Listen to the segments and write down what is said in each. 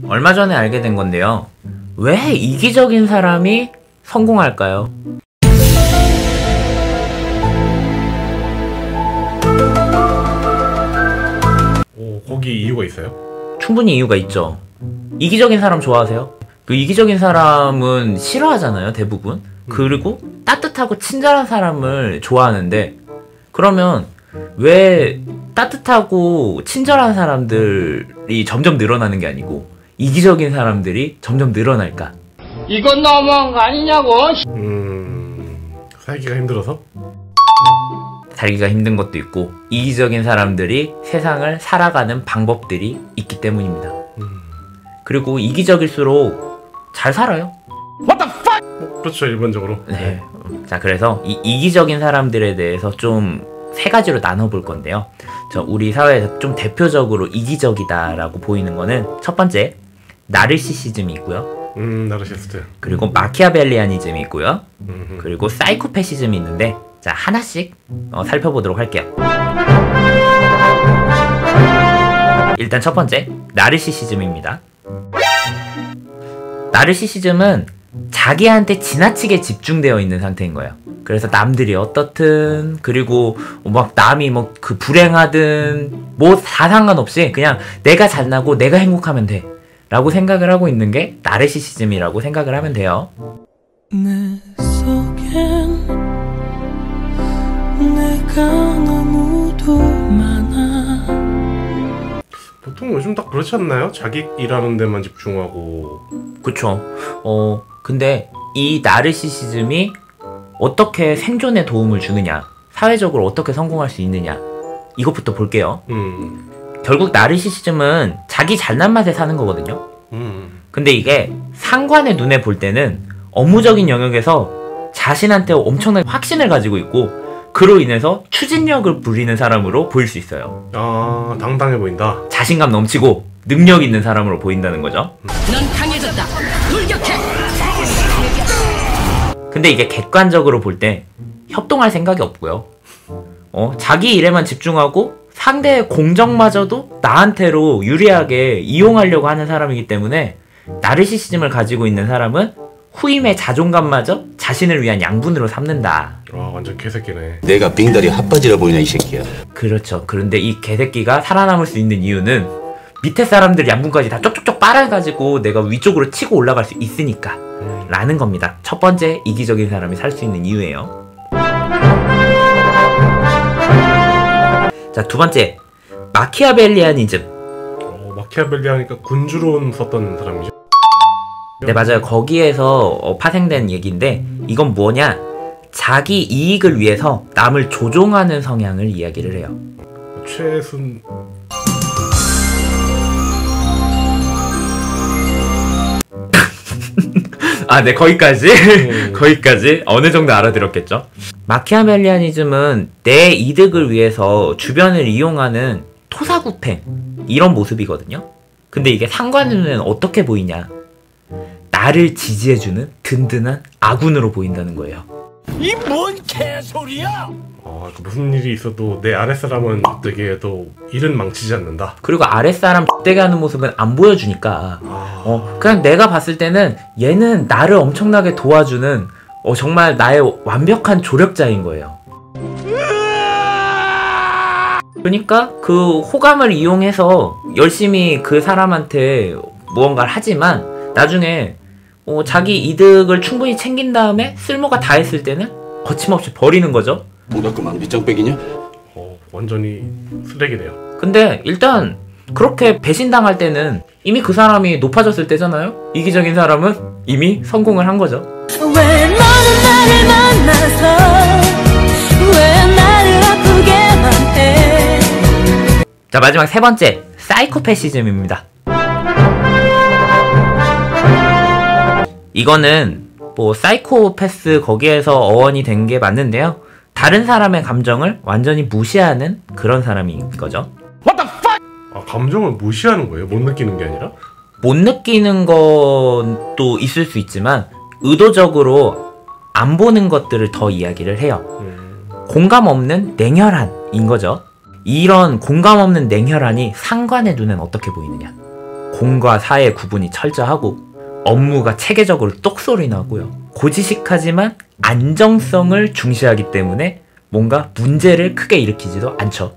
얼마 전에 알게 된 건데요. 왜 이기적인 사람이 성공할까요? 오, 거기 이유가 있어요? 충분히 이유가 있죠. 이기적인 사람 좋아하세요? 그 이기적인 사람은 싫어하잖아요, 대부분. 그리고 따뜻하고 친절한 사람을 좋아하는데, 그러면 왜 따뜻하고 친절한 사람들이 점점 늘어나는 게 아니고 이기적인 사람들이 점점 늘어날까? 이건 너무한 거 아니냐고. 살기가 힘들어서? 살기가 힘든 것도 있고 이기적인 사람들이 세상을 살아가는 방법들이 있기 때문입니다. 그리고 이기적일수록 잘 살아요. What the fuck? 그렇죠, 일반적으로. 네. 자, 그래서 이 이기적인 사람들에 대해서 좀 세 가지로 나눠볼 건데요. 우리 사회에서 좀 대표적으로 이기적이다라고 보이는 거는 첫 번째, 나르시시즘이 있고요. 나르시스트. 그리고 마키아벨리아니즘이 있고요. 그리고 사이코패시즘이 있는데, 자, 하나씩 살펴보도록 할게요. 일단 첫 번째, 나르시시즘입니다. 나르시시즘은 자기한테 지나치게 집중되어 있는 상태인 거예요. 그래서 남들이 어떻든, 그리고 막 남이 뭐 그 불행하든 뭐 다 상관없이 그냥 내가 잘나고 내가 행복하면 돼 라고 생각을 하고 있는 게 나르시시즘이라고 생각을 하면 돼요. 내 속엔 내가 너무도 많아. 보통 요즘 다 그렇지 않나요? 자기 일하는 데만 집중하고. 그쵸. 근데 이 나르시시즘이 어떻게 생존에 도움을 주느냐, 사회적으로 어떻게 성공할 수 있느냐, 이것부터 볼게요. 결국 나르시시즘은 자기 잘난 맛에 사는 거거든요. 근데 이게 상관의 눈에 볼 때는 업무적인 영역에서 자신한테 엄청난 확신을 가지고 있고, 그로 인해서 추진력을 부리는 사람으로 보일 수 있어요. 아, 당당해 보인다. 자신감 넘치고 능력 있는 사람으로 보인다는 거죠. 넌 강해졌다. 돌격해. 근데 이게 객관적으로 볼 때 협동할 생각이 없고요. 자기 일에만 집중하고 상대의 공정마저도 나한테로 유리하게 이용하려고 하는 사람이기 때문에, 나르시시즘을 가지고 있는 사람은 후임의 자존감마저 자신을 위한 양분으로 삼는다. 와, 완전 개새끼네. 내가 빙다리 핫바지라 보이냐 이 새끼야. 그렇죠. 그런데 이 개새끼가 살아남을 수 있는 이유는 밑에 사람들 양분까지 다 쪽쪽쪽 빨아가지고 내가 위쪽으로 치고 올라갈 수 있으니까 라는 겁니다. 첫 번째, 이기적인 사람이 살 수 있는 이유예요. 자, 두 번째, 마키아벨리아니즘. 마키아벨리아니까 군주론 썼던 사람이죠? 네, 맞아요. 거기에서 파생된 얘기인데, 이건 뭐냐, 자기 이익을 위해서 남을 조종하는 성향을 이야기를 해요. 최순... 아, 네, 거기까지. 거기까지 어느 정도 알아들었겠죠? 마키아벨리아니즘은 내 이득을 위해서 주변을 이용하는 토사구팽, 이런 모습이거든요. 근데 이게 상관의 눈에는 어떻게 보이냐, 나를 지지해주는 든든한 아군으로 보인다는 거예요. 이 뭔 개소리야? 무슨 일이 있어도 내 아랫사람은 되게 해도 일은 망치지 않는다. 그리고 아랫사람 X되게 하는 모습은 안 보여주니까 그냥 내가 봤을 때는 얘는 나를 엄청나게 도와주는 정말 나의 완벽한 조력자인 거예요. 그러니까 그 호감을 이용해서 열심히 그 사람한테 무언가를 하지만 나중에 자기 이득을 충분히 챙긴 다음에 쓸모가 다 했을 때는 거침없이 버리는 거죠. 뭐가 그만 밑장빼기냐? 완전히 쓰레기네요. 근데 일단 그렇게 배신당할 때는 이미 그 사람이 높아졌을 때잖아요. 이기적인 사람은 이미 성공을 한 거죠. 왜 너는 나를 만나서 왜 나를 아프게만 해. 자, 마지막 세 번째, 사이코패시즘입니다. 이거는 뭐 사이코패스 거기에서 어원이 된 게 맞는데요. 다른 사람의 감정을 완전히 무시하는 그런 사람인 거죠. What the fuck? 감정을 무시하는 거예요? 못 느끼는 게 아니라? 못 느끼는 것도 있을 수 있지만 의도적으로 안 보는 것들을 더 이야기를 해요. 공감 없는 냉혈한인 거죠. 이런 공감 없는 냉혈한이 상관의 눈엔 어떻게 보이느냐? 공과 사의 구분이 철저하고 업무가 체계적으로 똑소리 나고요. 고지식하지만 안정성을 중시하기 때문에 뭔가 문제를 크게 일으키지도 않죠.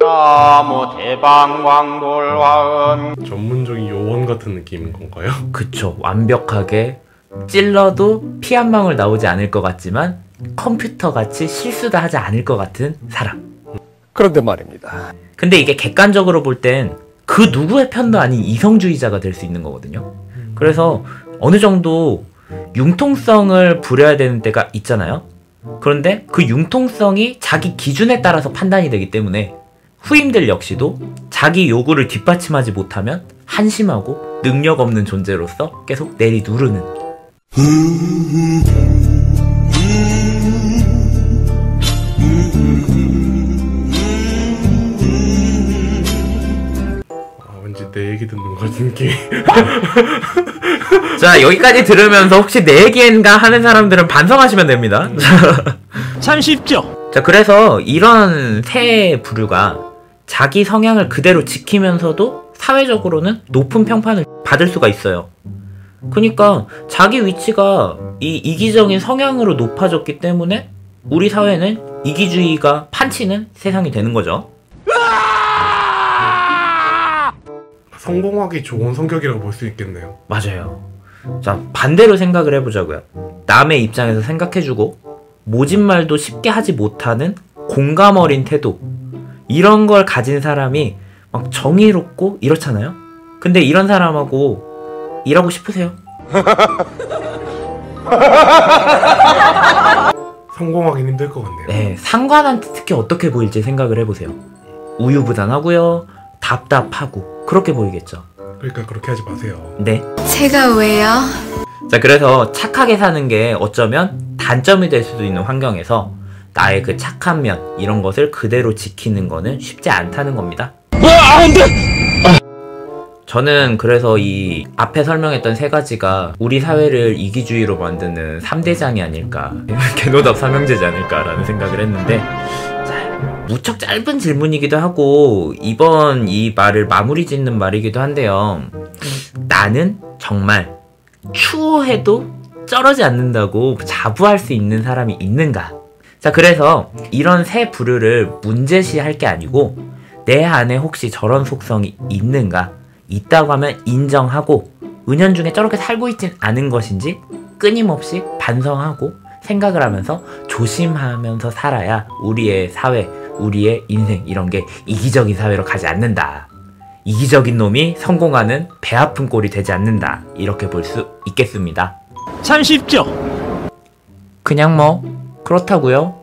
나무 대방광돌화음 전문적인 요원 같은 느낌인 건가요? 그쵸. 완벽하게 찔러도 피 한 방울 나오지 않을 것 같지만 컴퓨터같이 실수도 하지 않을 것 같은 사람. 그런데 말입니다. 근데 이게 객관적으로 볼 땐 그 누구의 편도 아닌 이성주의자가 될 수 있는 거거든요. 그래서 어느 정도 융통성을 부려야 되는 때가 있잖아요. 그런데 그 융통성이 자기 기준에 따라서 판단이 되기 때문에 후임들 역시도 자기 요구를 뒷받침하지 못하면 한심하고 능력 없는 존재로서 계속 내리누르는. 왠지 내 얘기 듣는 것 같은 느낌이. 자, 여기까지 들으면서 혹시 내 얘기인가 하는 사람들은 반성하시면 됩니다. 참 쉽죠? 자, 그래서 이런 세 부류가 자기 성향을 그대로 지키면서도 사회적으로는 높은 평판을 받을 수가 있어요. 그러니까 자기 위치가 이 이기적인 성향으로 높아졌기 때문에 우리 사회는 이기주의가 판치는 세상이 되는 거죠. 성공하기 좋은 성격이라고 볼 수 있겠네요. 맞아요. 자, 반대로 생각을 해보자고요. 남의 입장에서 생각해주고 모진 말도 쉽게 하지 못하는 공감 어린 태도, 이런 걸 가진 사람이 막 정의롭고 이렇잖아요. 근데 이런 사람하고 일하고 싶으세요? 성공하긴 힘들 것 같네요. 네, 상관한테 특히 어떻게 보일지 생각을 해보세요. 우유부단하고요, 답답하고 그렇게 보이겠죠. 그러니까 그렇게 하지 마세요. 네. 제가 왜요? 자, 그래서 착하게 사는 게 어쩌면 단점이 될 수도 있는 환경에서 나의 그 착한 면, 이런 것을 그대로 지키는 거는 쉽지 않다는 겁니다. 안 돼! 저는 그래서 이 앞에 설명했던 세 가지가 우리 사회를 이기주의로 만드는 3대장이 아닐까, 개노답 삼형제지 않을까라는 생각을 했는데, 자, 무척 짧은 질문이기도 하고 이번 이 말을 마무리 짓는 말이기도 한데요. 나는 정말 추호해도 쩔어지 않는다고 자부할 수 있는 사람이 있는가? 자, 그래서 이런 세 부류를 문제시할 게 아니고 내 안에 혹시 저런 속성이 있는가? 있다고 하면 인정하고 은연중에 저렇게 살고 있진 않은 것인지 끊임없이 반성하고 생각을 하면서 조심하면서 살아야 우리의 사회, 우리의 인생, 이런 게 이기적인 사회로 가지 않는다. 이기적인 놈이 성공하는 배 아픈 꼴이 되지 않는다. 이렇게 볼 수 있겠습니다. 참 쉽죠? 그냥 뭐 그렇다고요.